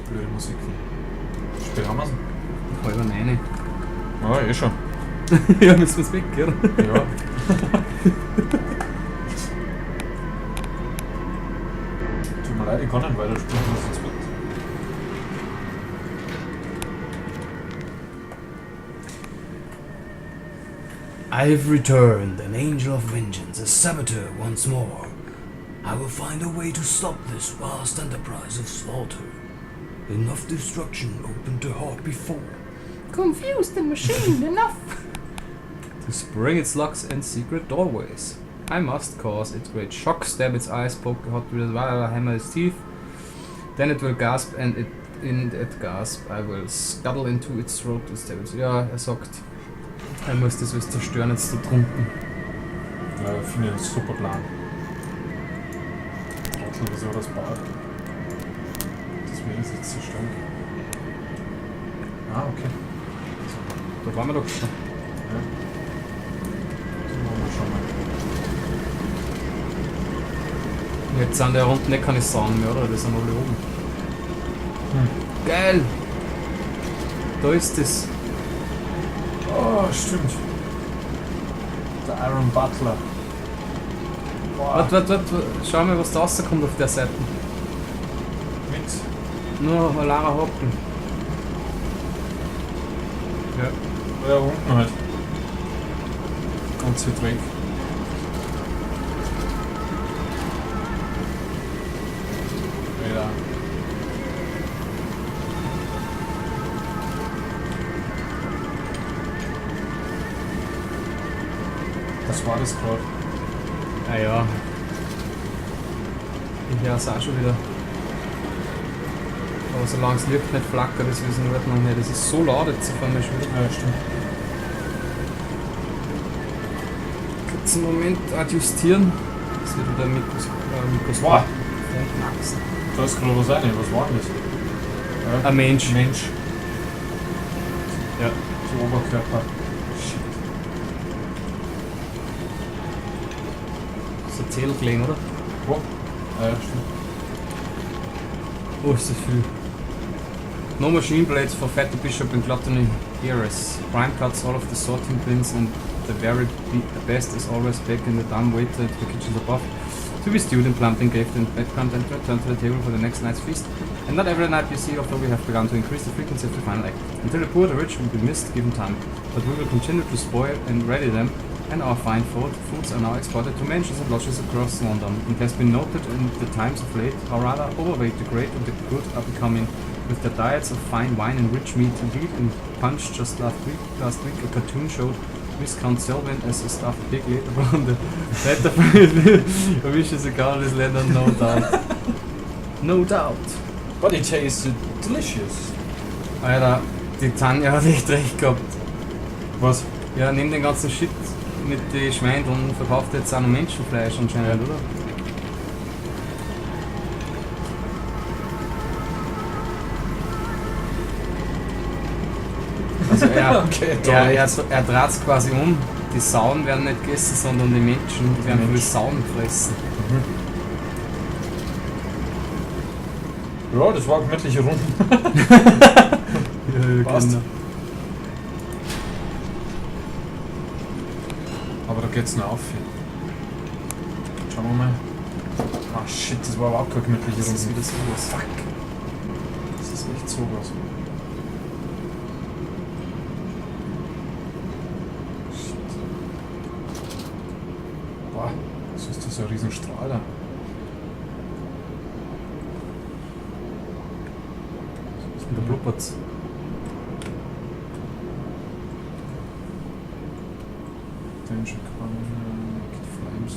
blöde Musik. Spät haben wir's? Halber nein. Ja, eh schon. Ja, müssen wir's weg, oder? Ja. Tut mir leid, ich kann nicht weiterspielen, was jetzt wird. I've returned, an angel of vengeance, a saboteur once more. I will find a way to stop this vast enterprise of slaughter. Enough destruction opened the heart before. Confuse the machine enough to spring its locks and secret doorways. I must cause it great shock, stab its eyes, poke the hot with a hammer its teeth. Then it will gasp, and in that gasp I will scuttle into its throat to stab it. Ja, sagt, muss das was zerstören jetzt da drunten. Ja, ich finde das ein super Plan. Trottel, wieso das baut? Das will ich jetzt zerstören. Ah, okay. Da waren wir doch schon. Ja. So machen wir schon mal. Jetzt sind da unten nicht keine Sauen mehr, oder? Die sind alle oben. Geil! Da ist es. Oh, stimmt. Der Iron Butler. Boah. Warte. Schau mal, was da rauskommt auf der Seite. Mit. Nur ein langer Haken. Ja. Ja, unten halt. Ganz weit weg. Ja. Das war das gerade. Ah ja. Ich höre es auch schon wieder. Aber solange das Licht nicht flackert, ist es in Ordnung. Nee, das ist so laut jetzt auf einmal schon wieder. Ja, stimmt. Kurzen Moment adjustieren. Das wird wieder Mikros Wow. knacksen. Da ist gerade was rein. Was war denn das? Ja. Ein Mensch. Mensch. Ja. Der Oberkörper. Shit. Das ist ein Zähl gelegen, oder? Wo? Ja, stimmt. Oh, ist das viel. No machine blades for Fatty Bishop and Gluttony Heiress. Prime cuts all of the sorting pins, and the very best is always back in the dumb waiter at the kitchens above. To be stewed and plumped and gave the background and returned to the table for the next night's feast. And not every night you see, although we have begun to increase the frequency of the final act. Until the poor, the rich will be missed given time. But we will continue to spoil and ready them, and our fine foods are now exported to mansions and lodges across London. It has been noted in the times of late how rather overweight the great and the good are becoming, with their diets of fine wine and rich meat. Indeed, in Punch just last week a cartoon showed Viscount Selwyn as a stuffed pig later on the better wishes a godless leather, no doubt. No doubt. But it tasted delicious. Alter, die Tanja hat echt recht gehabt. Was? Ja, nimm den ganzen Shit mit den Schweindeln und verkauft jetzt auch noch Menschenfleisch anscheinend, oder? Also er dreht es quasi um. Die Sauen werden nicht gegessen, sondern die Menschen werden von den Sauen gefressen. Ja, das war gemütliche Runde. Ja, Passt. genau. Aber da geht's noch auf. Schauen wir mal. Ah shit, das war überhaupt keine gemütliche Das Runde. ist wieder so was. Fuck. Das ist echt so was. Shit. Boah, was ist das, ein Riesenstrahl da? Und da blubbert's. Danger Flames,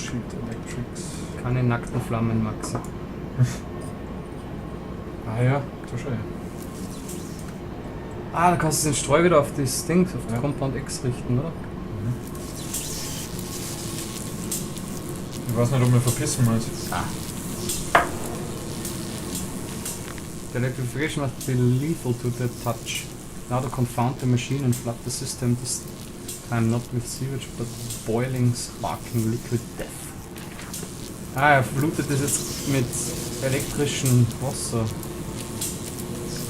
Shield Electrics. Keine nackten Flammen, Maxi. Ah ja, so schön. Ah, da kannst du den Streu wieder auf das Ding, auf Ja. den Compound X richten, oder? Ich weiß nicht, ob wir verpissen muss. Ah. The electrification must be lethal to the touch. Now to confound the machine and flood the system, this time not with sewage, but boiling, sparking liquid death. Ah, er flutet das jetzt mit elektrischem Wasser.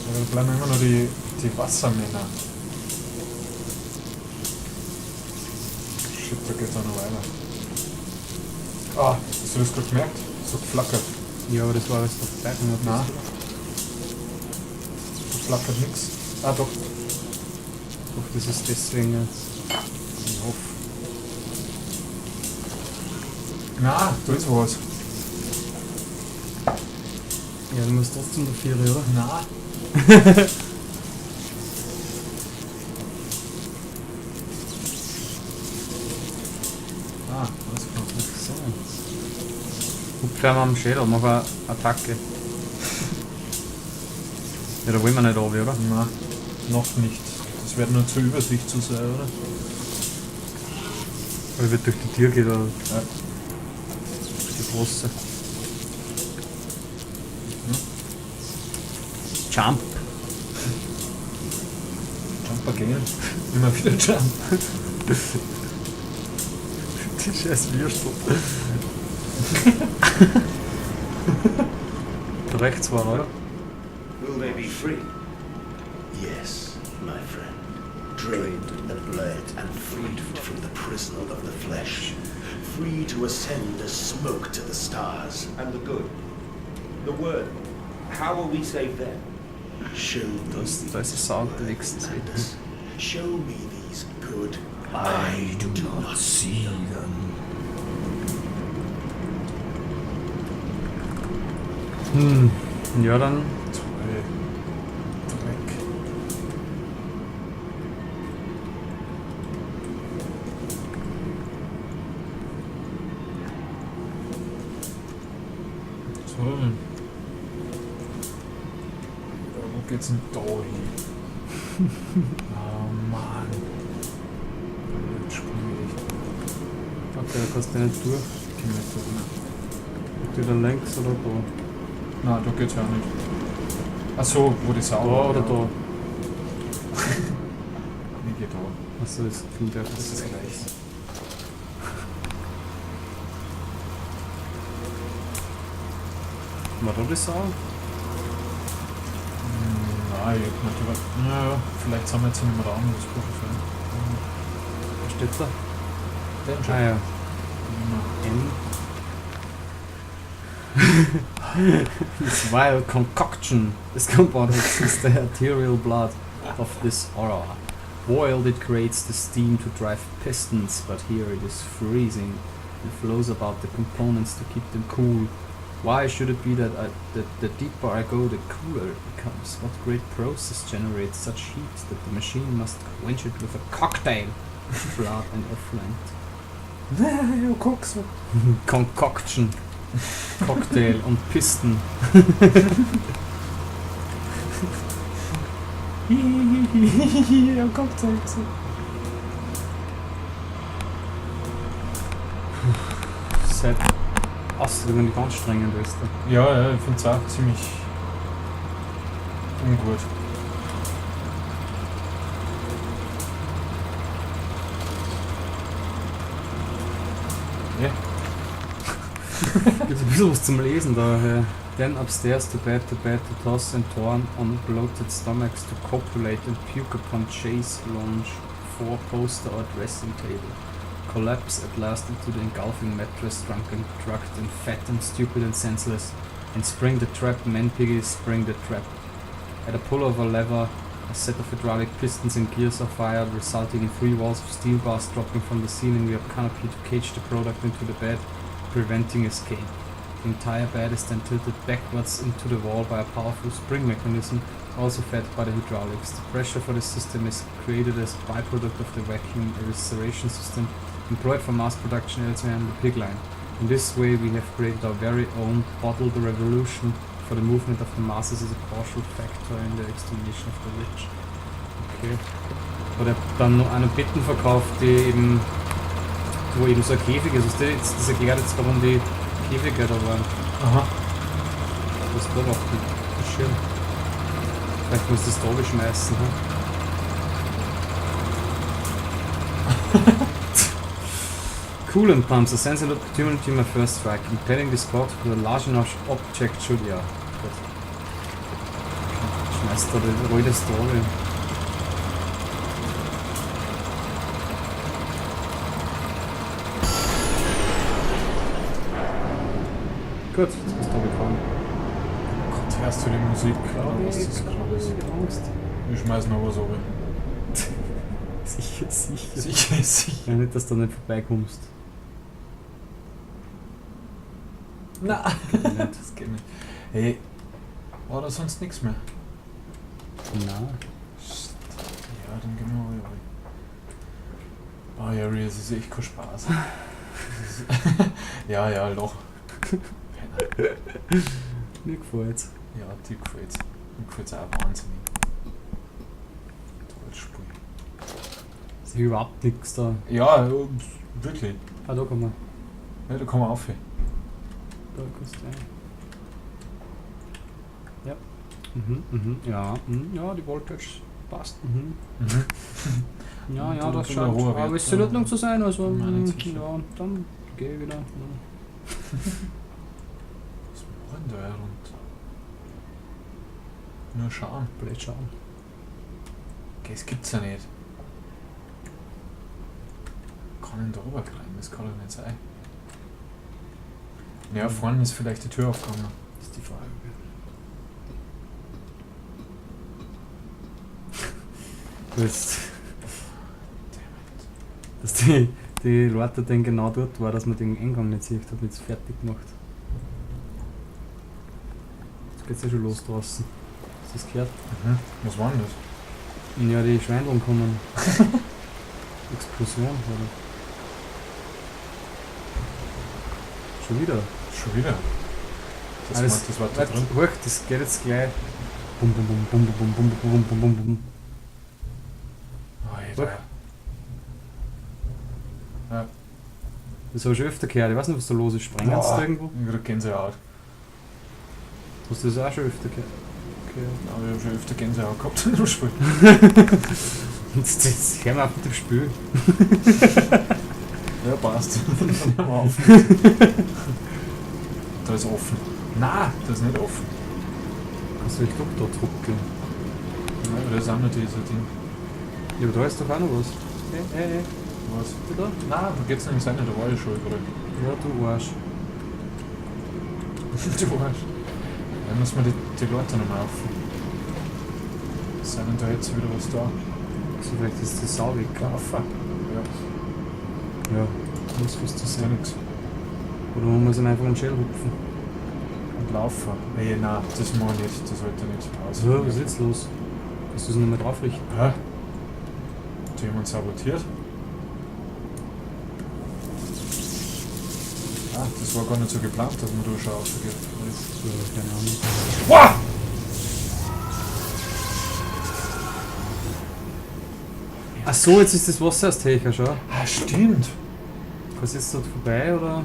Da bleiben immer nur die Wassermänner. Shit, da geht's auch noch weiter. Ah, hast du das gerade gemerkt? So geflackert. Ja, aber das war alles doch gleich. Nein. Da flackert nix. Ah doch. Doch, das ist deswegen jetzt. Ich hoffe. Na, da ist was. Ja, du musst trotzdem dafür, oder? Na. Ah, alles klar. So. Hupfer am Schädel, mach eine Attacke. Ja, da wollen wir nicht runter, oder? Na, noch nicht. Das wird nur zur Übersicht zu sein, oder? Weil wird durch die Tür geht, oder? Ja. Die große. Jump. Jump again. Immer wieder Jump. Die scheiß Würstel. Da rechts war, oder? Will they be free? Yes, my friend. Drained of the blood and freed from the prison of the flesh. Free to ascend as smoke to the stars. And the good. The word. How will we save them? Show me Da ist der Sound unterwegs. Das geht nicht. Show me these good. I do not see them. Ja, dann. Toll. Dreck. Toll. Ja, wo geht's denn da hin? Oh Mann. Jetzt spring ich. Okay, da kannst du nicht durch. Geh nicht durch. Entweder links oder da. Nein, da geht's ja auch nicht. Achso, wo die Sau Da war, oder ja. da. Ich geh da. Achso, das klingt ja Das ist gleich. War da die Sau? Nein, ich hab nicht über... Naja, vielleicht sind wir jetzt in einem Raum, das kann sein. Was steht da? Den schon. Ah ja. Genau. This vile concoction is compounded with the arterial blood of this aura. Boiled, it creates the steam to drive pistons, but here it is freezing. It flows about the components to keep them cool. Why should it be that the deeper I go, the cooler it becomes? What great process generates such heat that the machine must quench it with a cocktail of blood and effluent? Ja, guck so. Concoction. Cocktail und Pisten. Ja, Cocktail. Seit außergewöhnlich anstrengend ist. Ja, ich finde es auch ziemlich ungut. Ja. Gibt ein bisschen was zum Lesen da. Then upstairs to bed, to toss and turn on bloated stomachs, to copulate and puke upon chaise lounge, four-poster or dressing table. Collapse at last into the engulfing mattress, drunken, drugged and fat and stupid and senseless. And spring the trap, men piggies, spring the trap. At a pull of a lever, a set of hydraulic pistons and gears are fired, resulting in 3 walls of steel bars dropping from the ceiling via canopy to cage the product into the bed, preventing escape. The entire bed is then tilted backwards into the wall by a powerful spring mechanism, also fed by the hydraulics. The pressure for the system is created as a byproduct of the vacuum evisceration system employed for mass production elsewhere in the pig line. In this way we have created our very own bottled revolution for the movement of the masses as a causal factor in the extermination of the rich. Okay. Oder dann noch einen Betten verkauft, die eben, wo eben so ein Käfig ist. Das erklärt jetzt, warum die Käfige da waren. Aha. Was da drauf liegt. Das ist schön. Vielleicht muss das da beschmeißen. Coolant pumps, a sense and opportunity my first strike. Impelling the spot with a large enough object should, ja. Gut. Schmeißt da die rote Story. Gut, jetzt bist du gefahren. Gott, hörst du die Musik? Oder was das gerade ist? Angst. Ich schmeiß noch was runter. Sicher, sicher. Sicher, sicher. Ja, nicht, dass du nicht vorbeikommst. Nein, Nicht. das geht nicht. Hey, war da sonst nichts mehr? Nein. Ja, dann gehen wir mal rein. Oh ja, Ria, das ist echt kein Spaß. Das ist ja, ja, Loch. Mir gefällt's. Ja, dir gefällt's. Mir gefällt's auch wahnsinnig. Tolles Spiel. Ist hier überhaupt nichts da. Ja, wirklich. Ah, da kann man. Ja, da kann man aufhören. Da kannst du rein. Ja. Ja, ja, die Voltage passt. Ja, Und ja, du- das du schaut. der hohe Aber Wert, es soll in Ordnung zu sein, also. Nein, nicht sicher. Ja, dann gehe ich wieder. Ja. Was machen da herunter? Nur schauen. Blöd schauen. Okay, das gibt's ja nicht. Kann ich da rüberkleiden? Das kann doch nicht sein. Ja, vorne ist vielleicht die Tür aufgegangen. Das ist die Frage. Jetzt. Dass die Leute dann genau dort war, dass man den Eingang nicht sieht, hat jetzt fertig gemacht. Jetzt geht's ja schon los draußen. Hast du das gehört? Was war denn das? Ja, die Schweindeln kommen. Explosion, oder? Schon wieder. Schon wieder? Das, Alles, war, das war da drin. Hoch, das geht jetzt gleich. Bum bum bum bum bum bum bum bum bum bum. Alter. Ja. Das habe ich schon öfter gehört. Ich weiß nicht, was da los ist. Sprengen sie da irgendwo? Ich krieg Gänsehaut. Hast du das auch schon öfter gehört? Aber ich habe schon öfter Gänsehaut gehabt in dem Spiel. Jetzt hör mal auf mit dem Spiel. Ja, passt. Dann hören wir auf. Da ist offen. Nein, das ist nicht offen. Kannst du dich doch da drucken? Nein, da ist auch noch dieser Ding. Ja, aber da ist doch auch noch was. Hey. Was? Du da? Nein, da geht's nämlich sein, da war ich schon überall. Ja, du Arsch. Du weißt. Dann müssen wir die Leute nochmal auf. Sind denn da jetzt wieder was da? So, vielleicht ist die Sau weg. Kaufen. Ja, Ja, muss was zu ist ja sein. nichts. Oder man muss ihn einfach am Shell hupfen. Und laufen. Nee, nein, das mag ich nicht. Das sollte nicht aus. So, was ist jetzt los? Kannst du es nicht mehr drauf richten? Hä? Hat jemand sabotiert? Ah, das war gar nicht so geplant, dass man da schon rausgeht. So, keine Ahnung. Wow! Ach so, jetzt ist das Wasser erst höher, schau. Ah, stimmt. Kannst du jetzt dort vorbei oder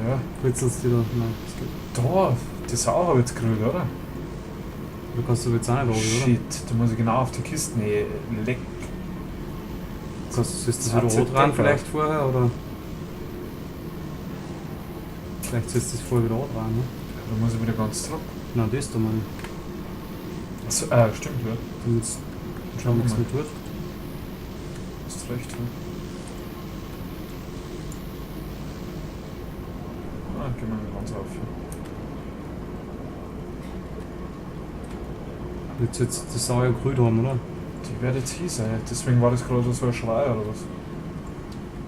Ja, kritzelst du da? Nein, das geht. da. Die Sau habe ich jetzt gerührt, oder? Du kannst aber jetzt auch nicht runter, oder? Shit, da muss ich genau auf die Kiste. Nee, leck. Sollst du das Hat wieder sie rot ran Decker. vielleicht vorher, oder? Vielleicht sollst du das vorher wieder rot ran, ne? Da muss ich wieder ganz zurück. Nein, das da mal. So, stimmt, ja. Dann jetzt schauen wir, was mal. nicht tut. Hast recht, ja. Ah, gehen wir mal ganz auf. Jetzt die Sau ja grün haben, oder? Die wird jetzt hier sein. Deswegen war das gerade so ein Schrei oder was?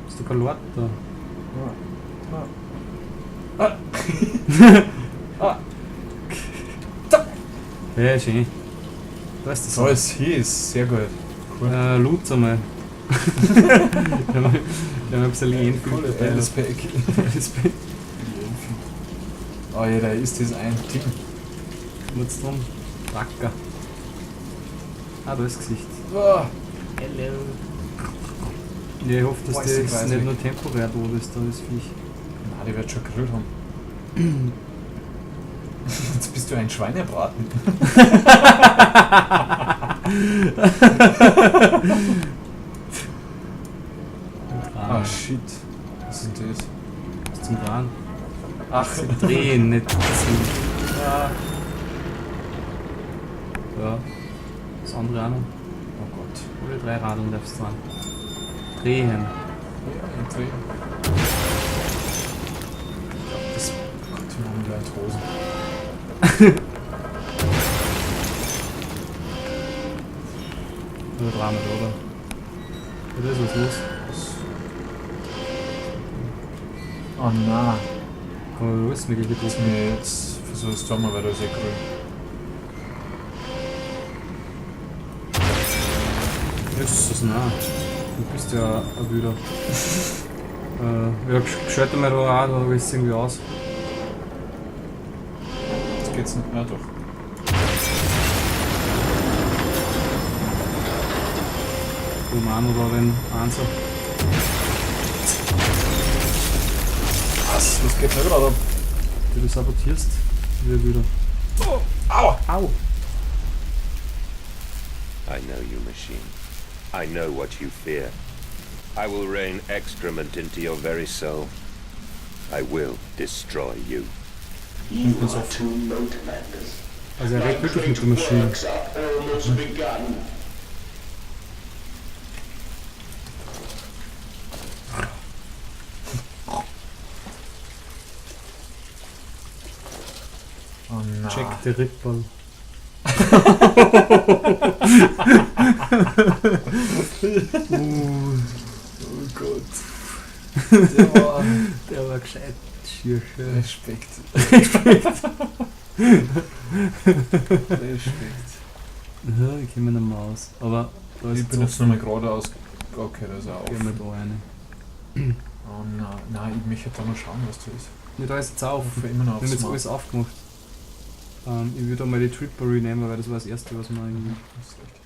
Ist doch kein Lord da. Ja, schön. Da ist die So Sau. ist hier, ist sehr gut. Cool. Loot einmal. Wir haben ein bisschen Enfield dabei. LSP. Oh ja, da ist das ein Ding. What's drum? Wacker. Ah, da ist das Gesicht. Oh, Hello. Ja, ich hoffe, dass Boah, das ist die Kreis nicht weg. nur temporär tot ist, da das Viech. na, die wird schon gegrillt haben. Jetzt bist du ein Schweinebraten. Ah, shit. Was ist denn das? Das ist zum Drehen. Ach, Drehen, nicht ziehen. ja. Ja. Das andere auch noch. Oh Gott. Alle 3 Radeln darfst du fahren. Drehen. Ja, ich drehe. Das Gott, wir haben gleich Hosen. oder dran, oder? Oder ist was los? Oh nein. Kann man los mit Dass mir jetzt versuche es da mal, weil da ist eh grün. Jesus, nein. Du bist ja ein Wüder. Ja, schalten wir da auch, da ist es irgendwie aus. Jetzt geht's nicht mehr durch. Romano da den Einser. Was? Das geht nicht gerade ab. Du sabotierst. Wir wieder. Oh, aua! Au! I know you, machine. I know what you fear. I will rain excrement into your very soul. I will destroy you. You are too low, Commanders. Also er redet wirklich mit der Maschine. Almost begun. Oh nein. Check the Rippball. Oh Gott. Der war gescheit schier. Respekt. Respekt. Ja, ich komme nicht mehr aus. Aber da ist Ich bin jetzt nochmal geradeaus. Okay, da ist er auf. Gehen wir da rein. Oh nein, nein, ich möchte da mal schauen, was da ist. Ja, da ist jetzt auch. Ich hoffe immer noch Wir auf haben jetzt Smart. alles aufgemacht. Ich würde mal die Trippery nehmen, weil das war das erste, was wir irgendwie. Das ist richtig.